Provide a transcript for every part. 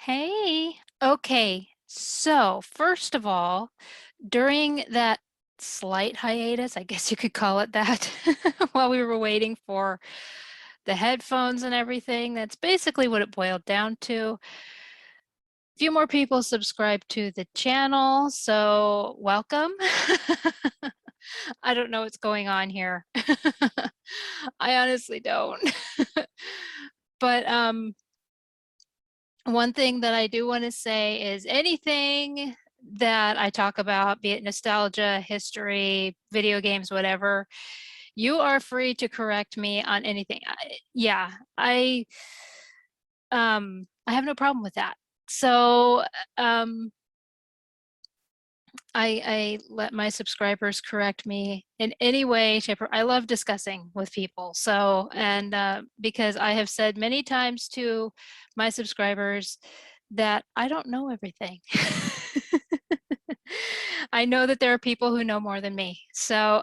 Hey, okay. So, first of all, during that slight hiatus, I guess you could call it that, while we were waiting for the headphones and everything, that's basically what it boiled down to. A few more people subscribed to the channel, so welcome. I don't know what's going on here. I honestly don't. But one thing that I do want to say is anything that I talk about, be it nostalgia, history, video games, whatever, you are free to correct me on anything. Yeah, I have no problem with that. So I let my subscribers correct me in any way, shape, or I love discussing with people. So, and because I have said many times to my subscribers that I don't know everything. I know that there are people who know more than me. So,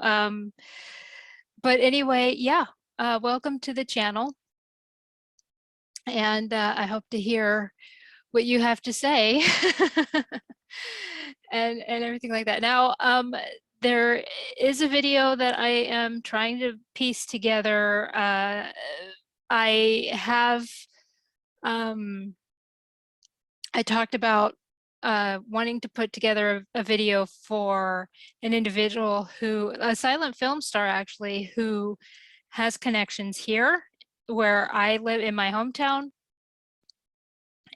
but anyway, yeah, welcome to the channel. And I hope to hear what you have to say and everything like that. Now, there is a video that I am trying to piece together. I have, I talked about wanting to put together a video for an individual who, a silent film star actually, who has connections here where I live in my hometown.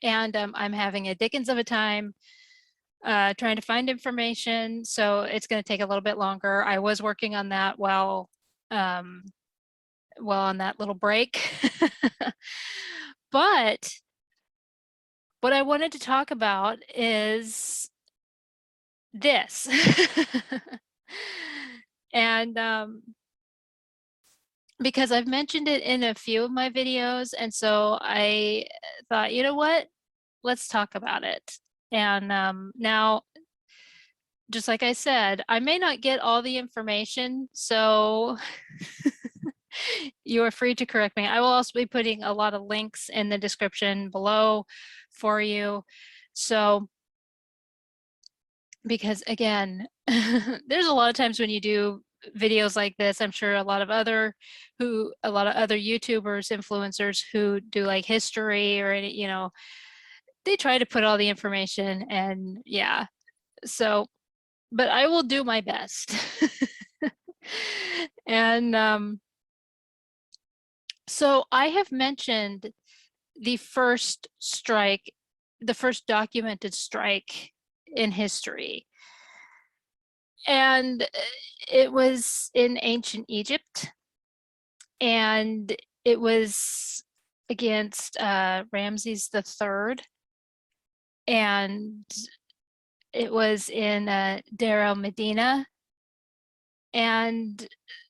And I'm having a dickens of a time trying to find information. So it's going to take a little bit longer. I was working on that um, while on that little break. But what I wanted to talk about is this. And because I've mentioned it in a few of my videos, and so I thought, you know what? Let's talk about it. And now, just like I said, I may not get all the information, so you are free to correct me. I will also be putting a lot of links in the description below for you. So, because again, there's a lot of times when you do videos like this, I'm sure a lot of other YouTubers, influencers who do like history or any, they try to put all the information and yeah. So, but I will do my best. And so I have mentioned the first strike, the first documented strike in history. And it was in ancient Egypt. And it was against Ramses III. And it was in Deir el-Medina. And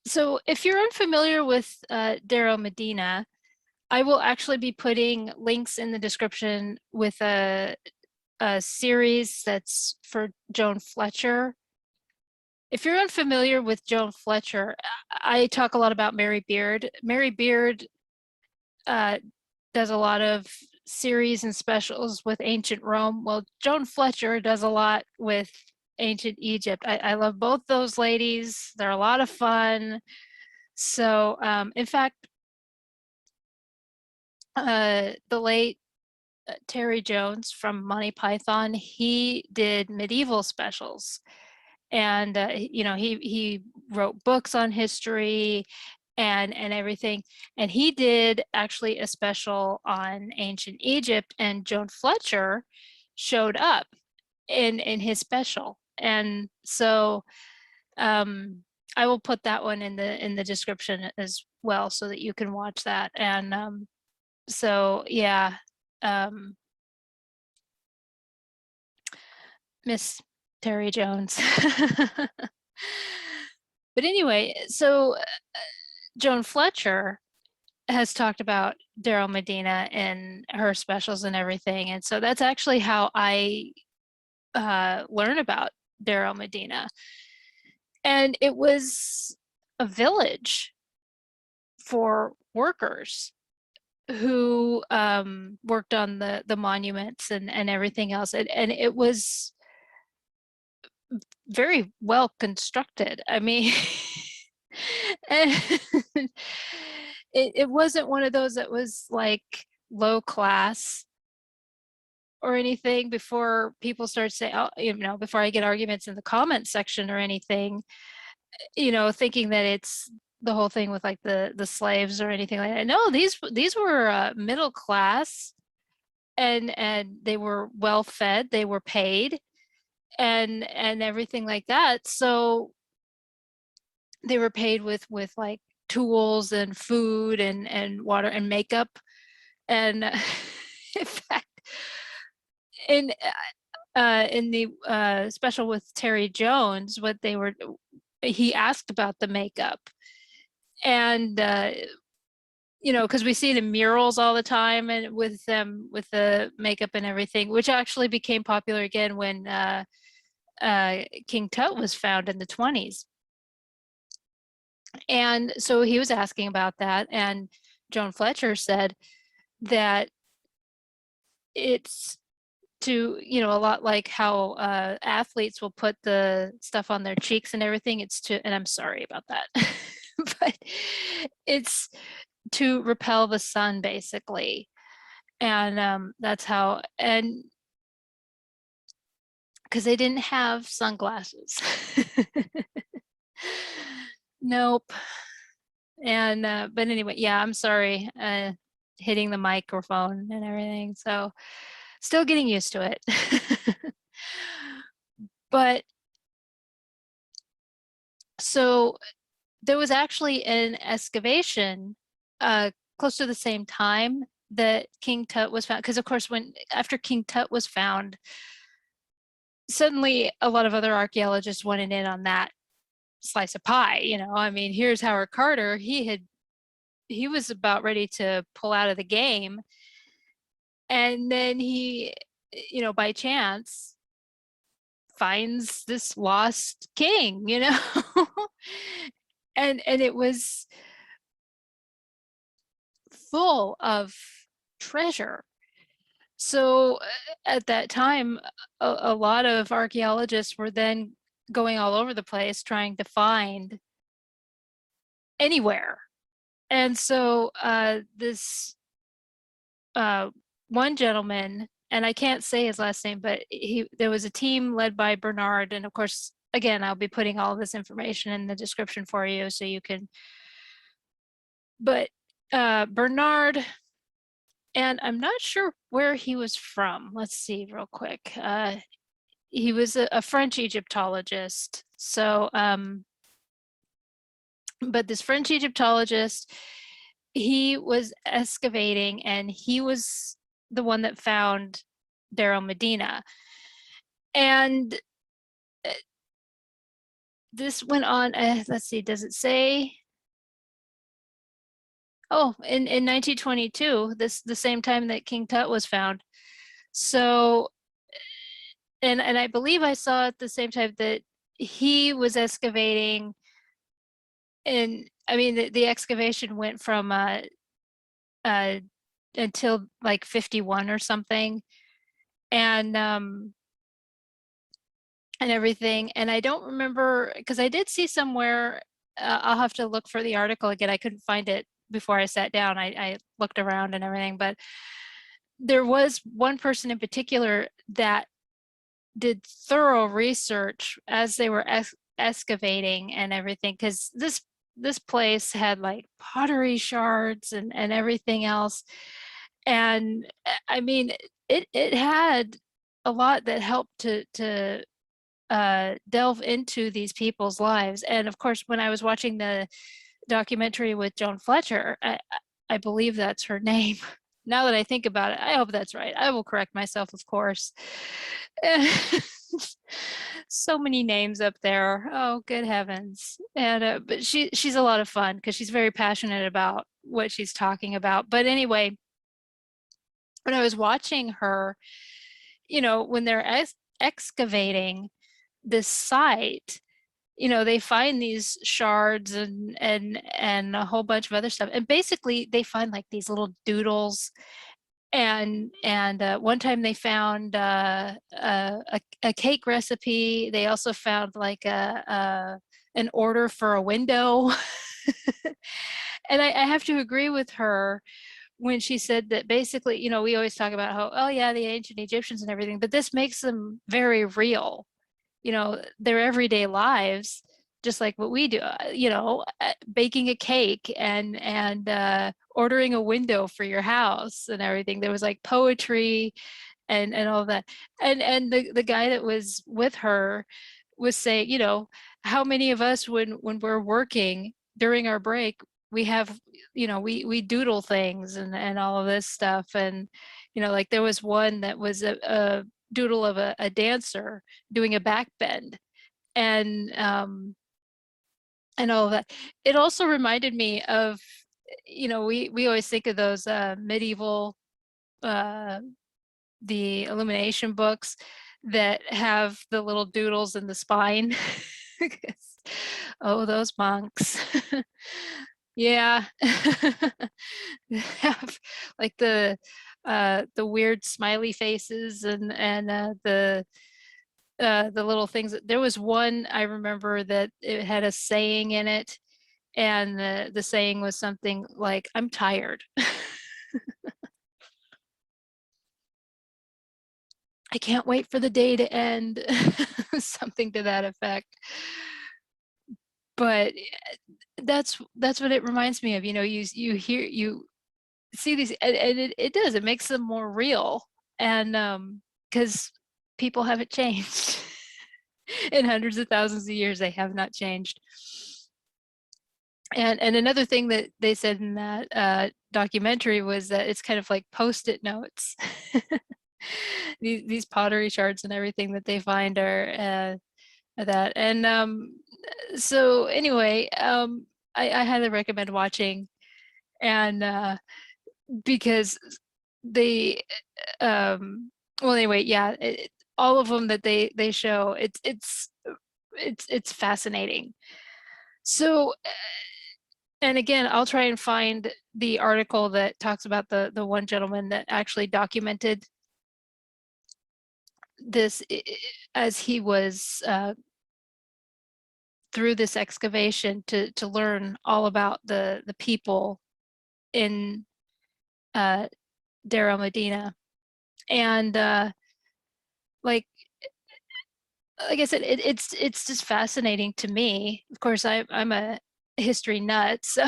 so if you're unfamiliar with Deir el-Medina, I will actually be putting links in the description with a series that's for Joan Fletcher. If you're unfamiliar with Joan Fletcher, I talk a lot about Mary Beard. Mary Beard does a lot of series and specials with ancient Rome. Well, Joan Fletcher does a lot with ancient Egypt. I love both those ladies. They're a lot of fun. So, in fact, the late Terry Jones from Monty Python, he did medieval specials. And he wrote books on history and everything. And he did actually a special on ancient Egypt, and Joan Fletcher showed up in his special. And so I will put that one in the description as well so that you can watch that. And so yeah, Miss Terry Jones. But anyway, so Joan Fletcher has talked about Deir el-Medina in her specials and everything. And so that's actually how I learned about Deir el-Medina. And it was a village for workers. who worked on the monuments and everything else. And it was very well constructed. I mean, and it wasn't one of those that was like low class or anything before people start saying, oh, before I get arguments in the comment section or anything, thinking that it's the whole thing with like the slaves or anything like that. No, these were middle class, and they were well fed, they were paid, and everything like that. So they were paid with like tools and food and water and makeup. And in fact, in the special with Terry Jones, he asked about the makeup. And because we see the murals all the time, and with them with the makeup and everything, which actually became popular again when King Tut was found in the 20s. And so he was asking about that, and Joan Fletcher said that it's a lot like how athletes will put the stuff on their cheeks and everything. And I'm sorry about that, but it's to repel the sun, basically. And that's how, and because they didn't have sunglasses. Nope. And but anyway, yeah, I'm sorry, hitting the microphone and everything. So still getting used to it. But so there was actually an excavation close to the same time that King Tut was found, because of course after King Tut was found, suddenly a lot of other archaeologists wanted in on that slice of pie. I mean, here's Howard Carter. He was about ready to pull out of the game, and then he, by chance finds this lost king. And it was full of treasure. So at that time, a lot of archaeologists were then going all over the place trying to find anywhere. And so this one gentleman, and I can't say his last name, but there was a team led by Bernard. And of course, again, I'll be putting all this information in the description for you so you can. But Bernard, and I'm not sure where he was from. Let's see real quick. He was a French Egyptologist. So, but this French Egyptologist, he was excavating, and he was the one that found er-Medina. And this went on, let's see, does it say? Oh, in 1922, the same time that King Tut was found. So, and I believe I saw at the same time that he was excavating, and I mean the excavation went from until like 51 or something, and everything. And I don't remember, because I did see somewhere, I'll have to look for the article again. I couldn't find it before I sat down. I looked around and everything, but there was one person in particular that did thorough research as they were excavating and everything, because this place had like pottery shards and everything else. And I mean, it had a lot that helped to delve into these people's lives. And of course, when I was watching the documentary with Joan Fletcher, I believe that's her name. Now that I think about it, I hope that's right. I will correct myself, of course. So many names up there. Oh, good heavens. And but she's a lot of fun because she's very passionate about what she's talking about. But anyway, when I was watching her, when they're excavating this site, they find these shards and a whole bunch of other stuff. And basically they find like these little doodles. And one time they found a cake recipe. They also found like an order for a window. And I have to agree with her when she said that basically, we always talk about how, oh yeah, the ancient Egyptians and everything, but this makes them very real, their everyday lives, just like what we do, baking a cake and ordering a window for your house and everything. There was like poetry and all of that. And the guy that was with her was saying, how many of us when we're working during our break, we have, we doodle things and all of this stuff. And, like there was one that was a doodle of a dancer doing a back bend and all of that. It also reminded me of, we always think of those medieval uh, the illumination books that have the little doodles in the spine. Oh, those monks. Yeah. Have like the weird smiley faces and the little things. There was one I remember that it had a saying in it, and the saying was something like, "I'm tired." I can't wait for the day to end. Something to that effect. But that's what it reminds me of. You see these, and it does. It makes them more real, and because people haven't changed in hundreds of thousands of years, they have not changed. And another thing that they said in that documentary was that it's kind of like post-it notes. These pottery shards and everything that they find are that. And so anyway, I highly recommend watching, and because they well, anyway, yeah, all of them that they show, it's fascinating. So and again, I'll try and find the article that talks about the one gentleman that actually documented this as he was through this excavation to learn all about the people in Deir el-Medina. And like I said, it's just fascinating to me. Of course, I'm a history nut, so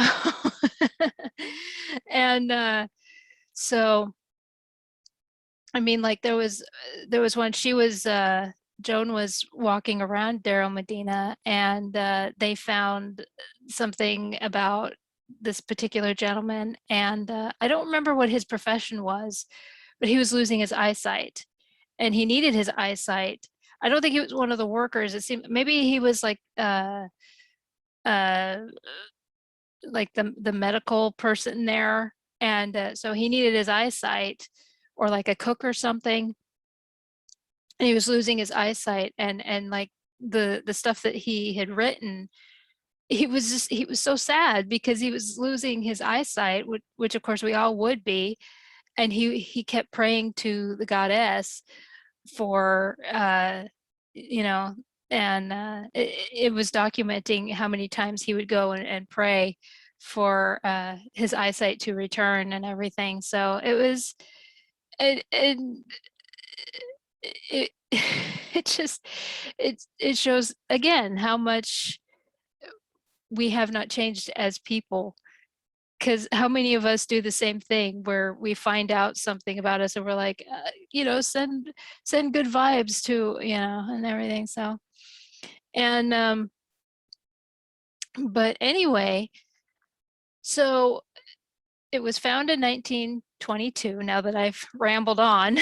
and so I mean, like there was one. Joan was walking around Deir el-Medina, and they found something about this particular gentleman, and I don't remember what his profession was, but he was losing his eyesight, and he needed his eyesight. I don't think he was one of the workers. It seemed maybe he was uh, like the medical person there, and so he needed his eyesight, or like a cook or something, and he was losing his eyesight, and like the stuff that he had written, he was so sad because he was losing his eyesight, which of course we all would be, and he kept praying to the goddess for you know and it was documenting how many times he would go and pray for his eyesight to return and everything. So it was it it, it just it shows again how much we have not changed as people, because how many of us do the same thing where we find out something about us and we're like, send good vibes to, and everything. So and but anyway, so it was found in 1922, now that I've rambled on.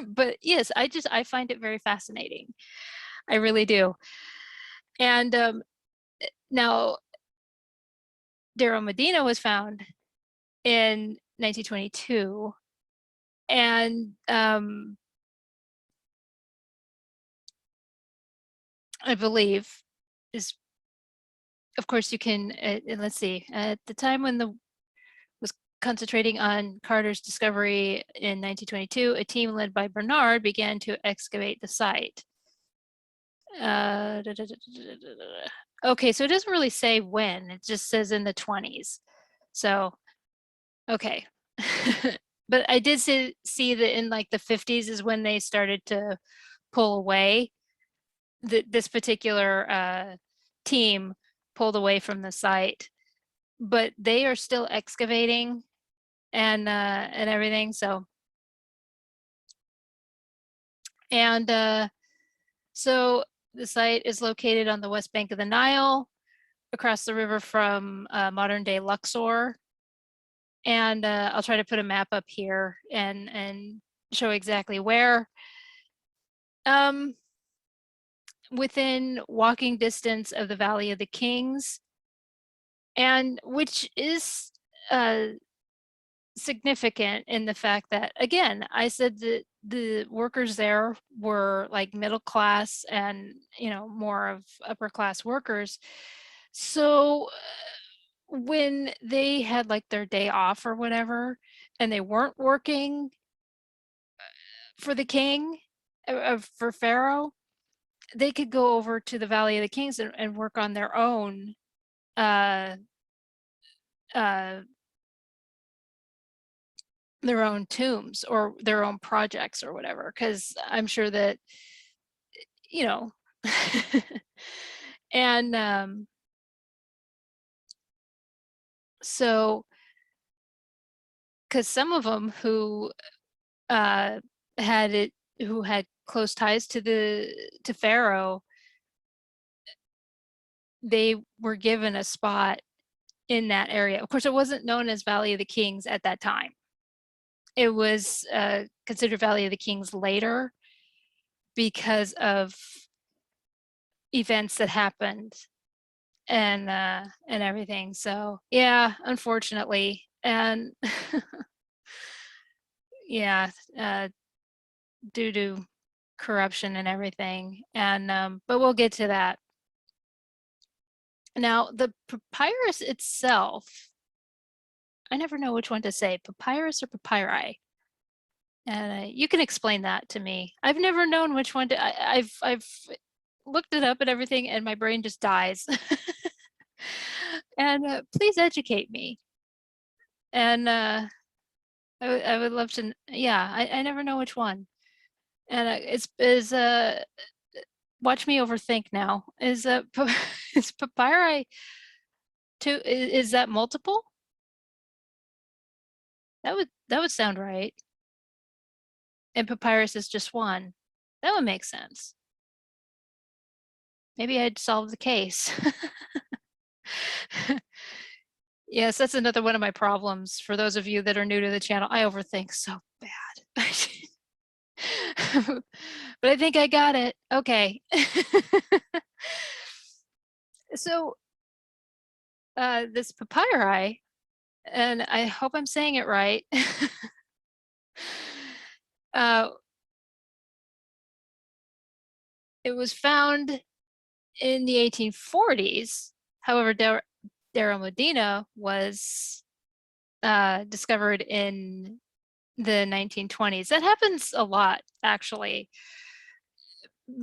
But yes, I find it very fascinating. I really do. And now Deir el-Medina was found in 1922, and I believe, is, of course, you can, let's see, at the time when the was concentrating on Carter's discovery in 1922, a team led by Bernard began to excavate the site. Okay, so it doesn't really say when, it just says in the 20s. So, okay. But I did see that in like the 50s is when they started to pull away. This particular team pulled away from the site, but they are still excavating and everything. So, and so the site is located on the west bank of the Nile, across the river from modern day Luxor. And I'll try to put a map up here and show exactly where. Within walking distance of the Valley of the Kings, and which is significant in the fact that, again, I said that the workers there were like middle class and, you know, more of upper class workers. So when they had like their day off or whatever, and they weren't working for the king, for Pharaoh, they could go over to the Valley of the Kings and work on uh, uh, their own tombs or their own projects or whatever, because I'm sure that, you know, and so, because some of them uh, who had close ties to Pharaoh, they were given a spot in that area. Of course, it wasn't known as Valley of the Kings at that time. It was considered Valley of the Kings later because of events that happened and everything. So yeah, unfortunately, and yeah, due to corruption and everything. And but we'll get to that. Now, the papyrus itself, I never know which one to say, papyrus or papyri. And you can explain that to me. I've never known which one to. I've looked it up and everything, and my brain just dies. And please educate me. And I would love to. Yeah, I never know which one. And it's is watch me overthink now. Is is papyri two? Is that multiple? That would sound right. And papyrus is just one. That would make sense. Maybe I'd solve the case. Yes, that's another one of my problems. For those of you that are new to the channel, I overthink so bad. But I think I got it. Okay. So this papyri, and I hope I'm saying it right. uh, it was found in the 1840s. However, Deir er-Medina was discovered in the 1920s. That happens a lot, actually.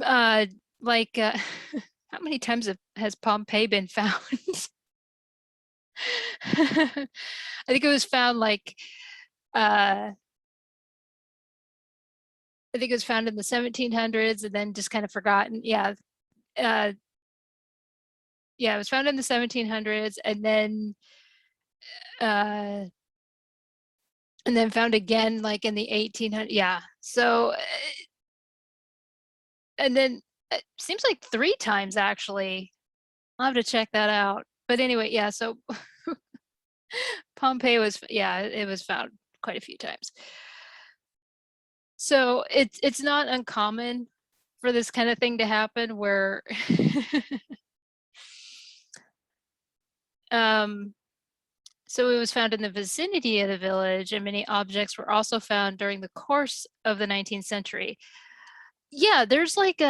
Uh, like, how many times has Pompeii been found? I think it was found like, I think it was found in the 1700s and then just kind of forgotten. Yeah. Uh, yeah, it was found in the 1700s uh, and then found again like in the 1800s. Yeah. So, and then it seems like 3 times actually. I'll have to check that out. But anyway, yeah, so Pompeii was, yeah, it was found quite a few times. So it's not uncommon for this kind of thing to happen where so it was found in the vicinity of the village, and many objects were also found during the course of the 19th century. Yeah, there's like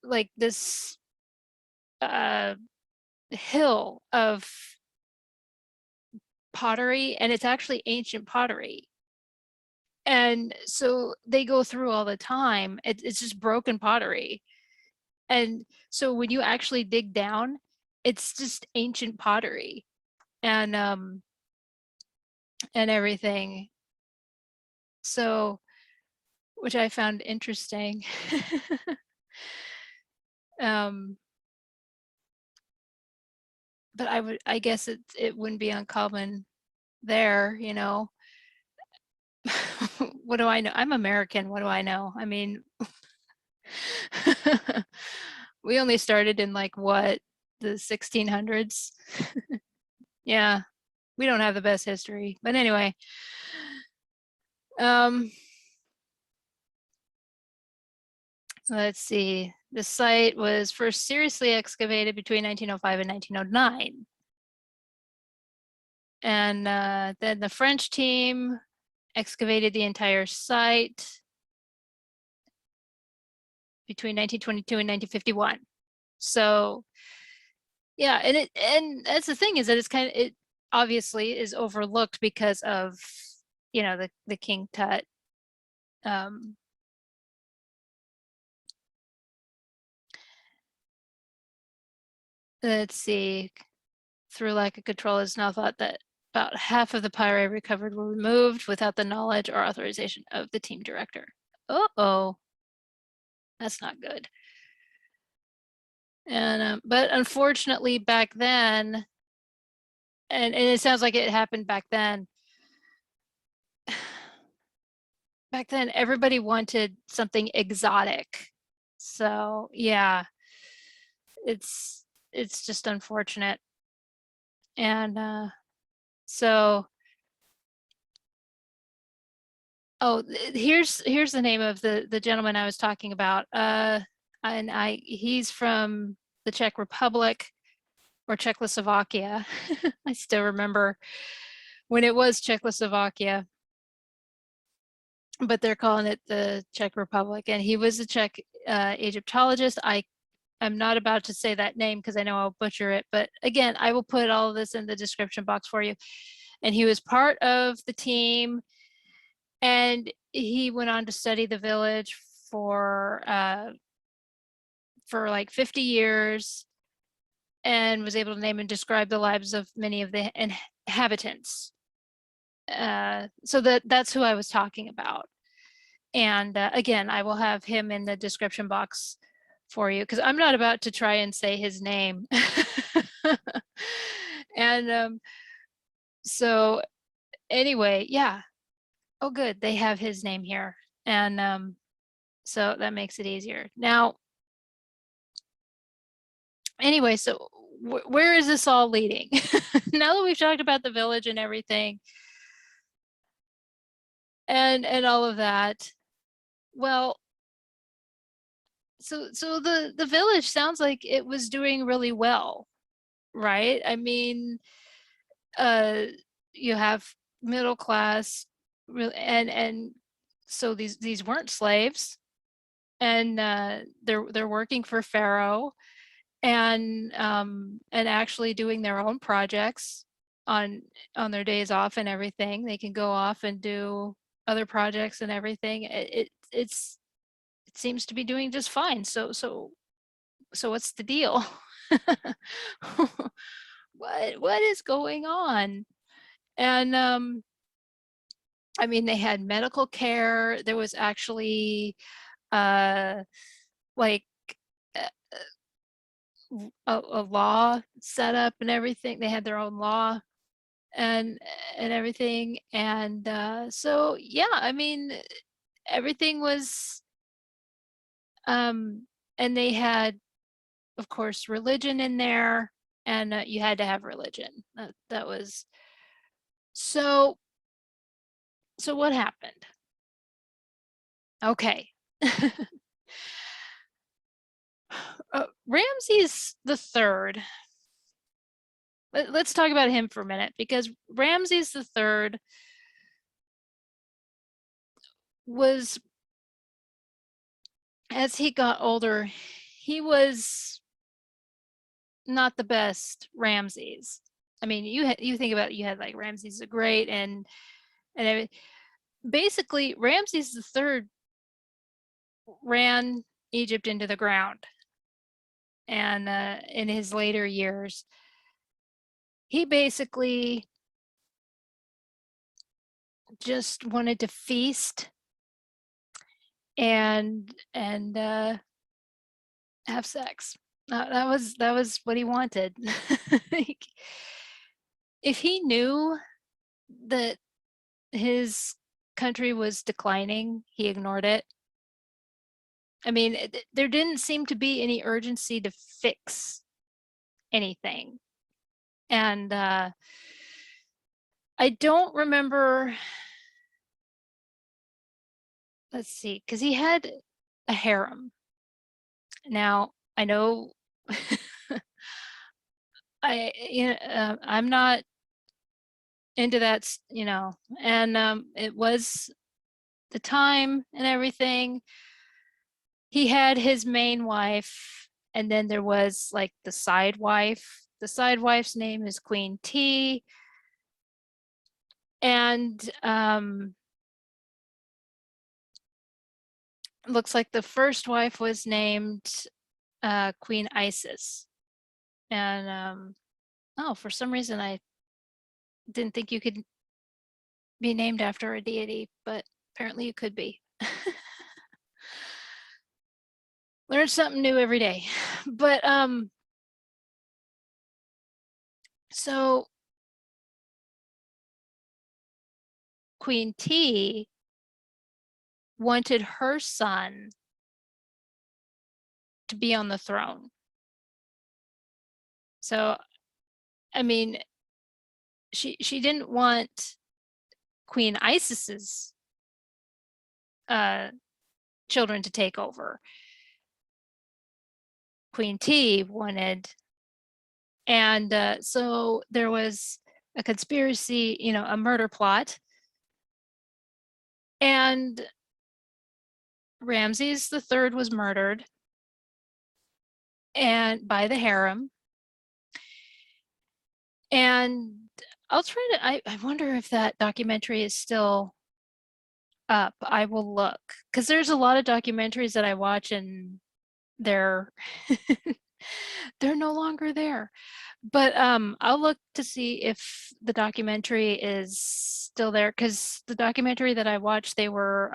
like this hill of pottery, and it's actually ancient pottery. And so they go through all the time. It's just broken pottery. And so when you actually dig down, it's just ancient pottery and everything. So, which I found interesting. um, but I guess it wouldn't be uncommon there, you know. What do I know? I'm American. What do I know? I mean, we only started in like what, the 1600s? Yeah, we don't have the best history. But anyway, um, let's see. The site was first seriously excavated between 1905 and 1909. And then the French team excavated the entire site between 1922 and 1951. So yeah, and that's the thing, is that it obviously is overlooked because of, you know, the King Tut let's see. Through lack of control, it's now thought that about half of the pyri recovered were removed without the knowledge or authorization of the team director. Uh-oh, that's not good. And but unfortunately back then, and it sounds like it happened back then, everybody wanted something exotic. So yeah, it's just unfortunate. And so oh, here's the name of the gentleman I was talking about. And he's from the Czech Republic, or Czechoslovakia. I still remember when it was Czechoslovakia, but they're calling it the Czech Republic. And he was a Czech Egyptologist. I'm not about to say that name because I know I'll butcher it, but again, I will put all of this in the description box for you. And he was part of the team, and he went on to study the village for like 50 years, and was able to name and describe the lives of many of the inhabitants. So that's who I was talking about. And again, I will have him in the description box for you, because I'm not about to try and say his name. And so anyway, yeah. Oh, good. They have his name here. And so that makes it easier. Now, anyway, so where is this all leading? Now that we've talked about the village and everything, and all of that, well, so the village sounds like it was doing really well, right? I mean, uh, you have middle class, and so these weren't slaves, and they're working for Pharaoh, and actually doing their own projects on their days off and everything. They can go off and do other projects and everything. It seems to be doing just fine. So what's the deal? What is going on? And I mean, they had medical care. There was actually uh like a law set up and everything. They had their own law and everything. And so yeah, I mean, everything was and they had, of course, religion in there, and you had to have religion. That was so. So what happened? Okay. Ramses the third. Let's talk about him for a minute, because Ramses the third was, as he got older, he was not the best Ramses. I mean, you think about it, you had like Ramses the Great and basically Ramses the Third ran Egypt into the ground, and in his later years, he basically just wanted to feast and have sex. That was what he wanted. Like, if he knew that his country was declining, he ignored it. I mean, there didn't seem to be any urgency to fix anything. And I don't remember, let's see, because he had a harem. Now, I know I'm not into that, and it was the time and everything. He had his main wife, and then there was like the side wife. The side wife's name is Queen T, and looks like the first wife was named Queen Isis. And oh, for some reason I didn't think you could be named after a deity, but apparently you could be. Learn something new every day. But so Queen T wanted her son to be on the throne. So, I mean, she didn't want Queen Isis's children to take over. Queen T wanted, and so there was a conspiracy, a murder plot, and Ramses the Third was murdered, and by the harem. And I'll try to, I wonder if that documentary is still up. I will look, because there's a lot of documentaries that I watch and they're they're no longer there. But I'll look to see if the documentary is still there, because the documentary that I watched, they were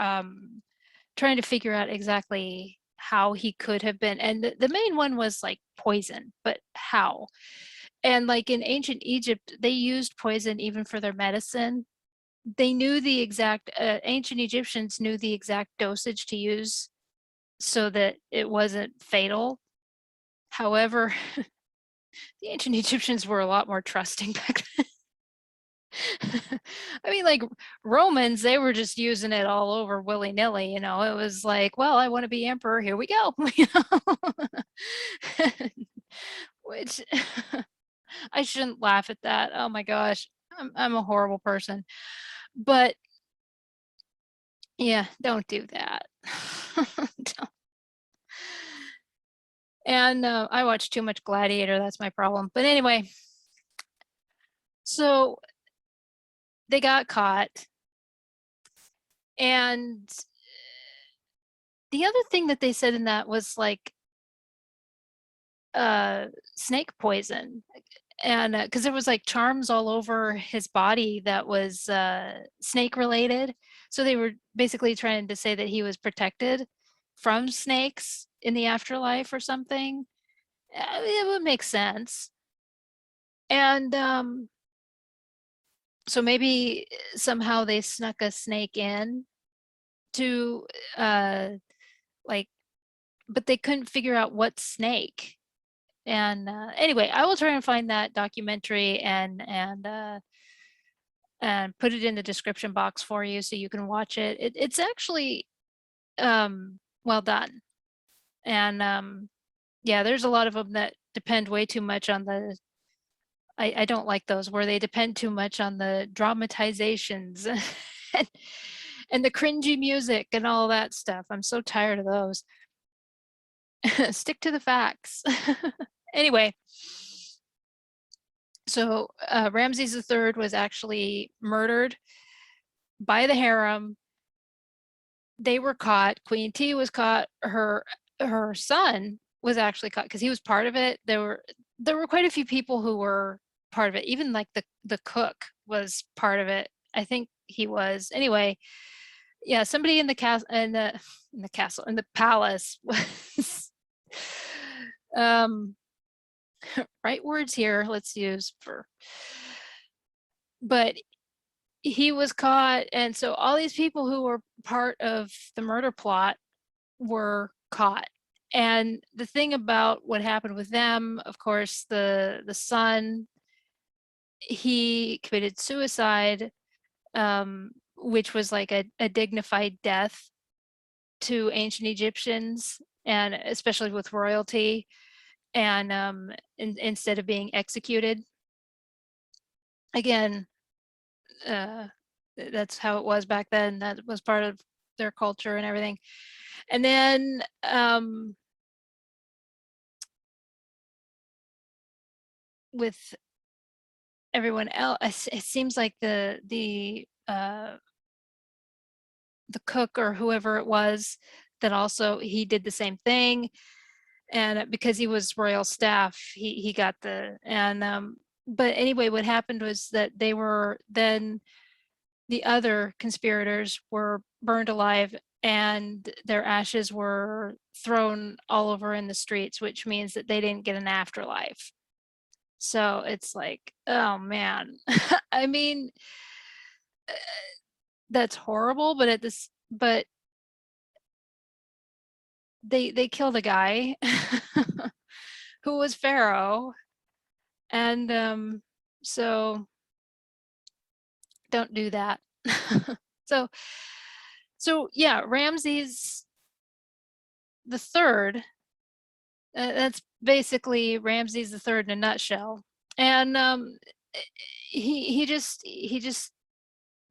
trying to figure out exactly how he could have been. And the main one was like poison, but how? And like in ancient Egypt, they used poison even for their medicine. They knew the exact, ancient Egyptians knew the exact dosage to use so that it wasn't fatal. However, the ancient Egyptians were a lot more trusting back then. I mean, like Romans, they were just using it all over willy-nilly, It was like, well, I want to be emperor, here we go. Which I shouldn't laugh at that. Oh my gosh, I'm a horrible person. But yeah, don't do that. Don't. And I watch too much Gladiator, that's my problem. But anyway, so they got caught. And the other thing that they said in that was like snake poison. And because there was like charms all over his body that was snake related. So they were basically trying to say that he was protected from snakes in the afterlife or something. It would make sense. And so maybe somehow they snuck a snake in to like, but they couldn't figure out what snake. And anyway, I will try and find that documentary and put it in the description box for you so you can watch it. It's actually well done. And yeah, there's a lot of them that depend way too much on the, I don't like those where they depend too much on the dramatizations and the cringy music and all that stuff. I'm so tired of those. Stick to the facts. Anyway, so Ramses III was actually murdered by the harem. They were caught. Queen T was caught. Her son was actually caught because he was part of it. There were quite a few people who were part of it. Even like the cook was part of it. I think he was. Anyway, yeah, somebody in the castle in the palace was um right words here let's use for, but he was caught, and so all these people who were part of the murder plot were caught. And the thing about what happened with them, of course, the son, he committed suicide, which was like a dignified death to ancient Egyptians, and especially with royalty, and instead of being executed. Again, that's how it was back then. That was part of their culture and everything. And then with everyone else, it seems like the cook or whoever it was that also he did the same thing, and because he was royal staff, he got the and but anyway, what happened was that they were then the other conspirators were burned alive and their ashes were thrown all over in the streets, which means that they didn't get an afterlife. So it's like, oh man. I mean, that's horrible, but but they killed a guy who was pharaoh, and so don't do that. so yeah, Ramses the third, that's basically Ramses the third in a nutshell. And he just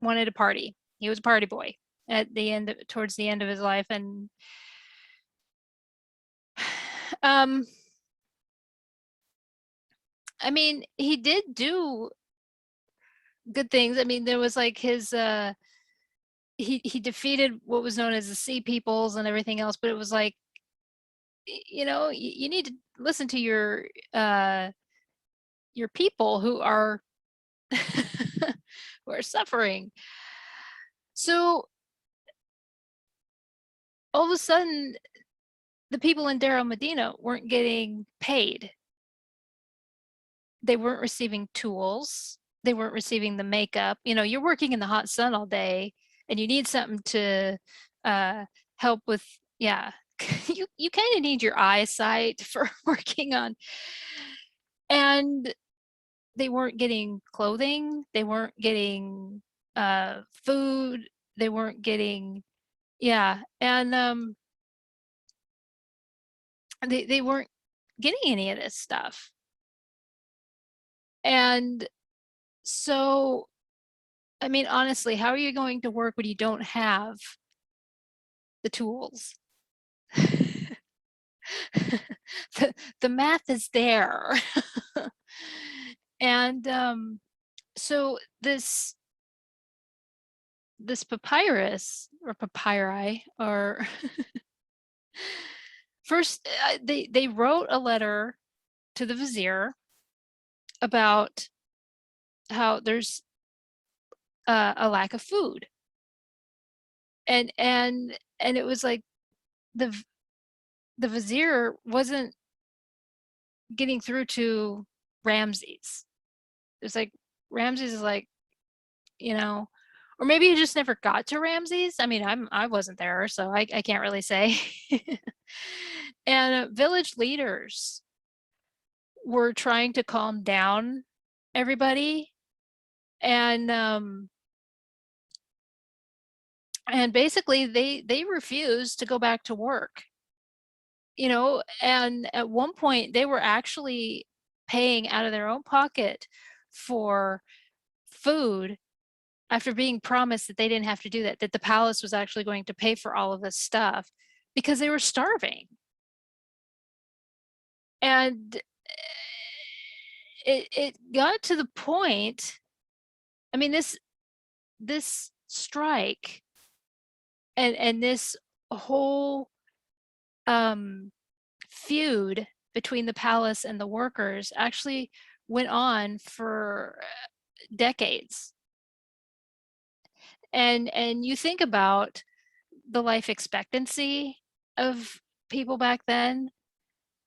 wanted to party. He was a party boy at the end, towards the end of his life, and um I mean, he did do good things. I mean, there was like his he defeated what was known as the Sea Peoples and everything else, but it was like, you need to listen to your people who are who are suffering. So all of a sudden, the people in Deir el-Medina weren't getting paid. They weren't receiving tools. They weren't receiving the makeup. You're working in the hot sun all day, and you need something to help with. Yeah, you kind of need your eyesight for working on. And they weren't getting clothing. They weren't getting food. They weren't getting, yeah, and they weren't getting any of this stuff. And so, I mean, honestly, how are you going to work when you don't have the tools? the math is there. And so this papyrus or papyri, or first they wrote a letter to the vizier about how there's a lack of food, and it was like the the vizier wasn't getting through to Ramses. It's like Ramses is like, you know, or maybe he just never got to Ramses. I mean, I wasn't there, so I can't really say. And village leaders were trying to calm down everybody, and basically they refused to go back to work. And at one point they were actually paying out of their own pocket for food after being promised that they didn't have to do that, that the palace was actually going to pay for all of this stuff because they were starving. And it got to the point, I mean, this strike and this whole feud between the palace and the workers actually went on for decades. And you think about the life expectancy of people back then.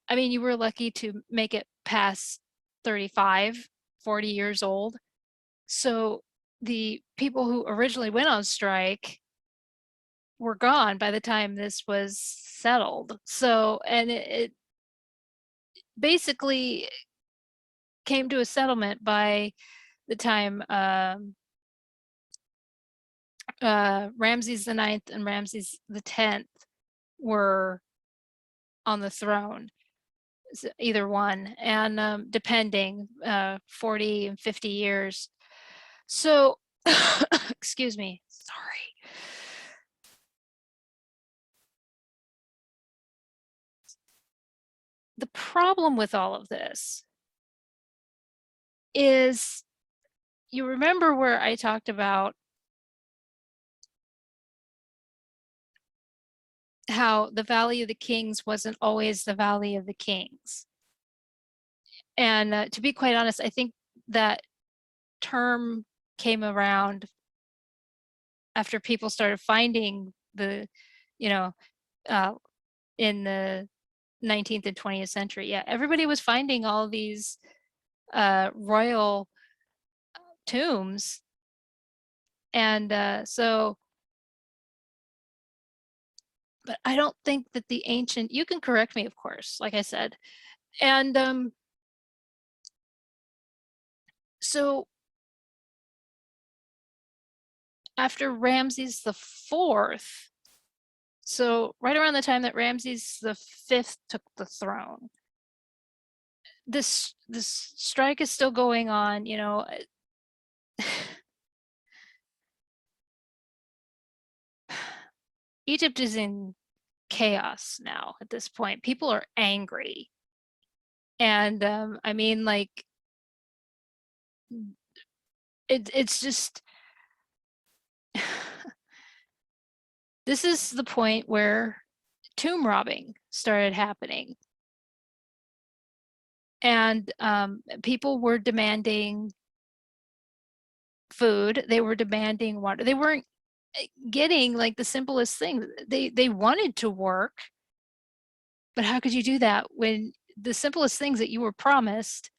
I mean, you were lucky to make it past 35, 40 years old. So the people who originally went on strike were gone by the time this was settled. So, and it basically came to a settlement by the time Ramses the Ninth and Ramses the Tenth were on the throne, either one, and depending 40 and 50 years. So, excuse me, sorry. The problem with all of this is, you remember where I talked about how the Valley of the Kings wasn't always the Valley of the Kings. And to be quite honest, I think that term came around after people started finding the, you know, in the 19th and 20th century. Yeah, everybody was finding all these royal tombs. And so, but I don't think that the ancient, you can correct me, of course, like I said. And so after Ramses the Fourth, so right around the time that Ramses the Fifth took the throne, this strike is still going on, you know. Egypt is in chaos now at this point. People are angry. And I mean, like, it's just this is the point where tomb robbing started happening. And people were demanding food, they were demanding water. They weren't getting like the simplest things. They wanted to work, but how could you do that when the simplest things that you were promised,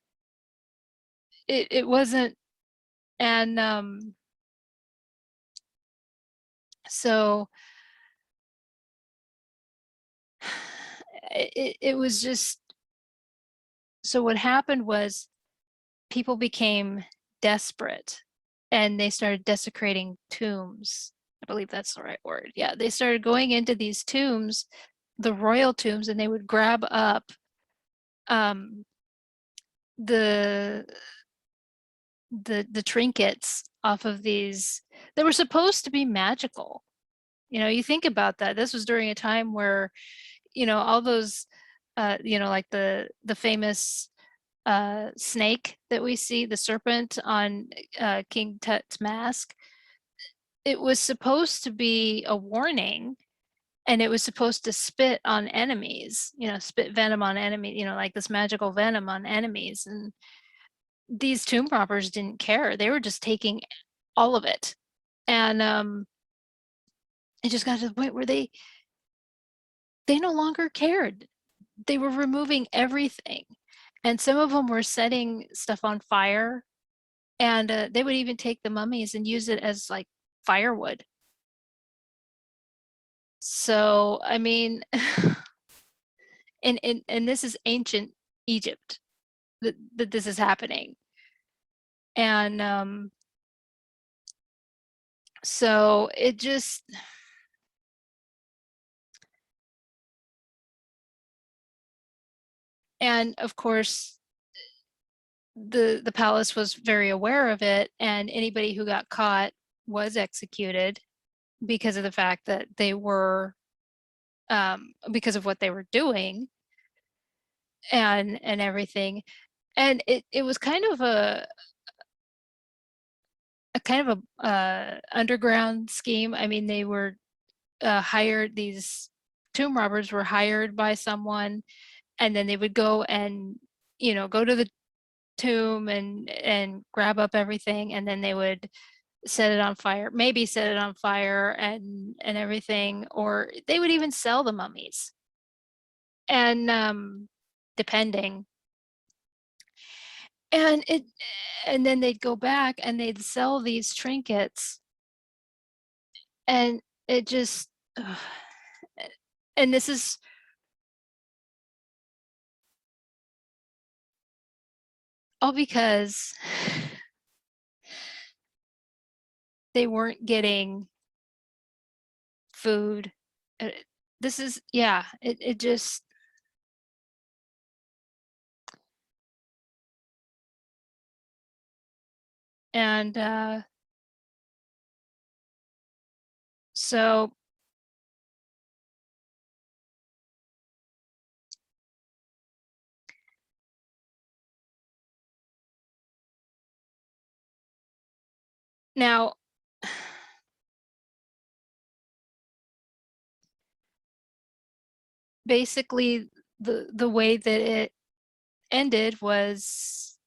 it wasn't. And so it was just, so what happened was people became desperate and they started desecrating tombs. I believe that's the right word. Yeah, they started going into these tombs, the royal tombs, and they would grab up um, the the trinkets off of these that were supposed to be magical. You know, you think about that. This was during a time where, you know, all those you know, like the famous snake that we see, the serpent on King Tut's mask. It was supposed to be a warning, and it was supposed to spit on enemies, you know, spit venom on enemies, you know, like this magical venom on enemies. And these tomb robbers didn't care. They were just taking all of it. And it just got to the point where they no longer cared. They were removing everything. And some of them were setting stuff on fire, and they would even take the mummies and use it as like firewood. So, I mean, and this is ancient Egypt that this is happening. And so it just, and of course the palace was very aware of it, and anybody who got caught was executed because of the fact that they were because of what they were doing. and everything. And it was kind of a kind of a underground scheme. I mean, they were hired, these tomb robbers were hired by someone, and then they would go and, go to the tomb and grab up everything, and then they would set it on fire, maybe set it on fire and everything, or they would even sell the mummies. And depending. And then they'd go back and they'd sell these trinkets, and it just ugh. And this is all because they weren't getting food. Uh, This is, yeah, it just, and so now basically the way that it ended was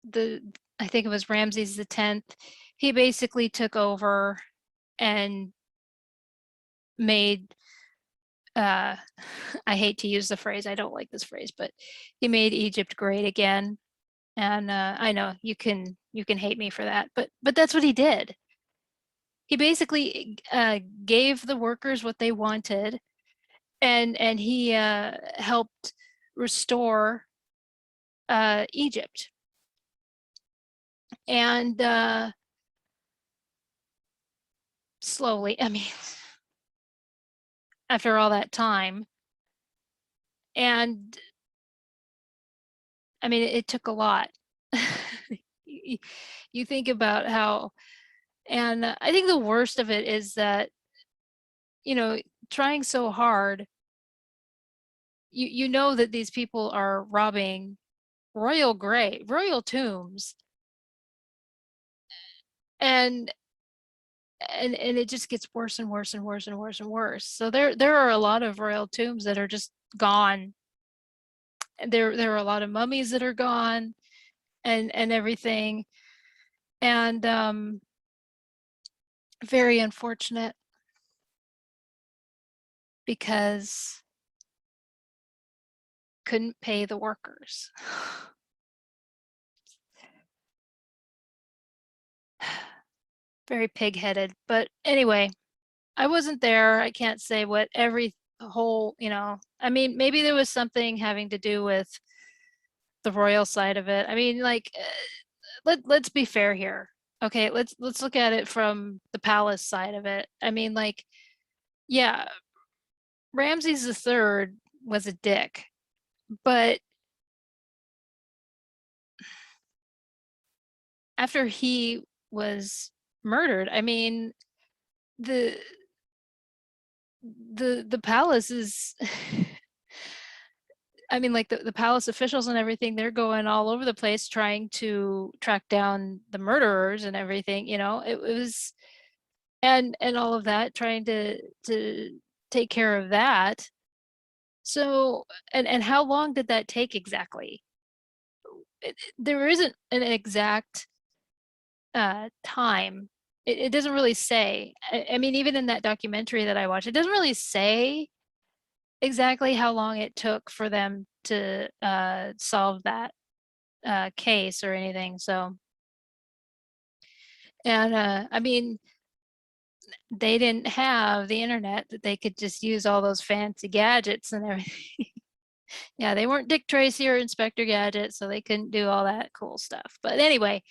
the I think it was Ramses the 10th. He basically took over and made uh I hate to use the phrase, I don't like this phrase, but he made Egypt great again. And I know you can hate me for that, but that's what he did. He basically gave the workers what they wanted, and he helped restore Egypt. And slowly, I mean, after all that time, and I mean, it took a lot. you, you think about how, and I think the worst of it is that, you know, trying so hard, you know that these people are robbing royal tombs, and and it just gets worse and worse and worse and worse and worse. So there are a lot of royal tombs that are just gone. There are a lot of mummies that are gone, and everything, and very unfortunate because couldn't pay the workers. Very pig-headed. But anyway, I wasn't there. I can't say what every whole, I mean, maybe there was something having to do with the royal side of it. I mean, like, let's be fair here. Okay, let's look at it from the palace side of it. I mean, like, yeah, Ramses the Third was a dick, but after he was murdered, I mean, the the palace is I mean, like the palace officials and everything, they're going all over the place trying to track down the murderers and everything, it was, and all of that, trying to take care of that. So, and how long did that take exactly? There isn't an exact time. It doesn't really say. I mean, even in that documentary that I watched, it doesn't really say exactly how long it took for them to solve that case or anything. So, and I mean, they didn't have the internet that they could just use all those fancy gadgets and everything. Yeah, they weren't Dick Tracy or Inspector Gadget, so they couldn't do all that cool stuff. But anyway,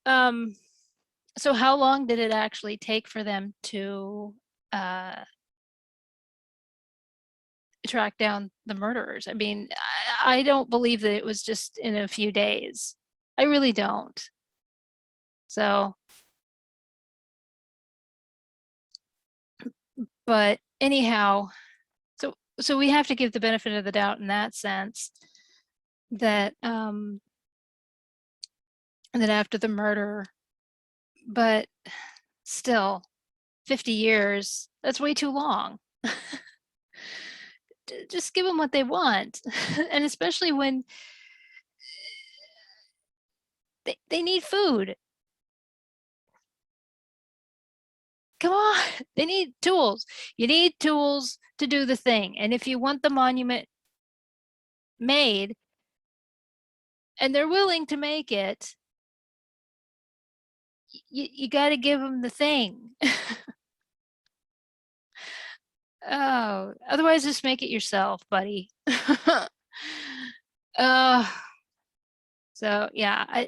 um, so how long did it actually take for them to uh, track down the murderers? I mean, I don't believe that it was just in a few days. I really don't. So, but anyhow, so so we have to give the benefit of the doubt in that sense that that after the murder, but still 50 years, that's way too long. Just give them what they want. And especially when they need food. Come on, they need tools. You need tools to do the thing. And if you want the monument made and they're willing to make it, you got to give them the thing. Oh, otherwise just make it yourself, buddy. uh, so yeah,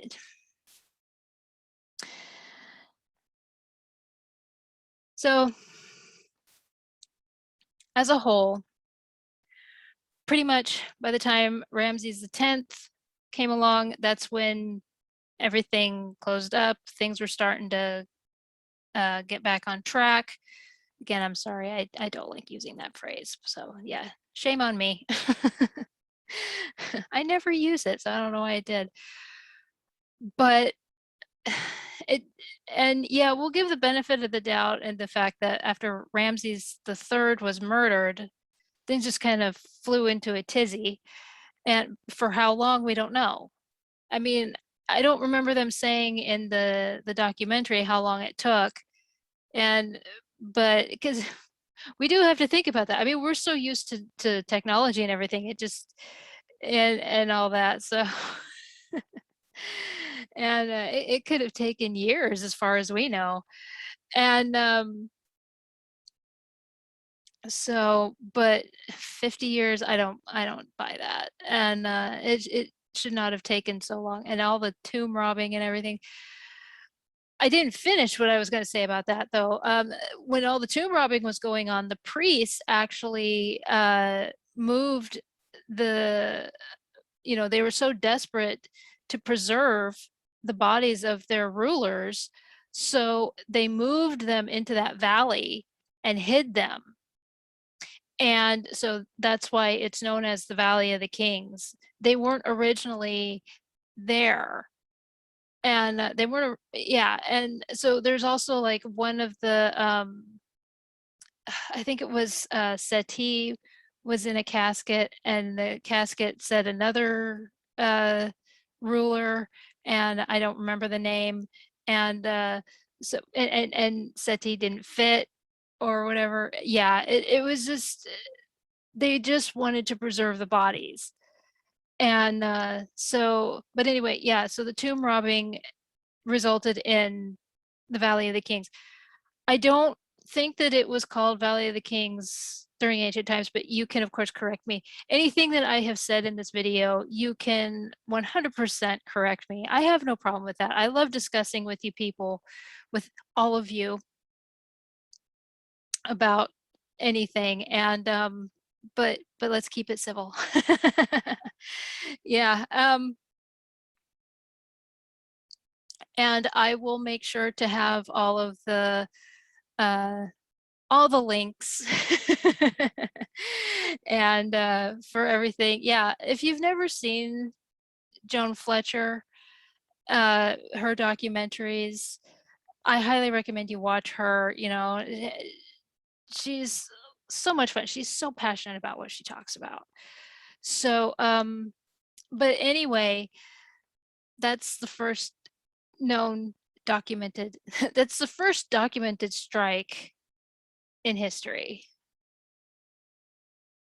so as a whole, pretty much by the time Ramses the 10th came along, that's when everything closed up. Things were starting to get back on track. Again, I'm sorry, I don't like using that phrase. So yeah, shame on me. I never use it, so I don't know why I did. But it, and yeah, we'll give the benefit of the doubt and the fact that after Ramses the third was murdered, things just kind of flew into a tizzy. And for how long, we don't know. I mean, I don't remember them saying in the documentary how long it took. And but because we do have to think about that. I mean, we're so used to technology and everything. It just and all that. So and it could have taken years as far as we know. And so but 50 years, I don't buy that. And it should not have taken so long. And all the tomb robbing and everything. I didn't finish what I was going to say about that though. When all the tomb robbing was going on, the priests actually moved the, they were so desperate to preserve the bodies of their rulers, so they moved them into that valley and hid them. And so that's why it's known as the Valley of the Kings. They weren't originally there. And they weren't, yeah. And so there's also like one of the, I think it was Seti was in a casket, and the casket said another ruler, and I don't remember the name. And so and Seti didn't fit or whatever. Yeah, it was just they just wanted to preserve the bodies. And so, but anyway, yeah, so the tomb robbing resulted in the Valley of the Kings. I don't think that it was called Valley of the Kings during ancient times, but you can of course correct me. Anything that I have said in this video, you can 100% correct me. I have no problem with that. I love discussing with you people, with all of you, about anything. And but let's keep it civil. Yeah. And I will make sure to have all the links and for everything. Yeah, if you've never seen Joan Fletcher, her documentaries, I highly recommend you watch her. She's so much fun. She's so passionate about what she talks about. So but anyway, that's the first known documented that's the first documented strike in history.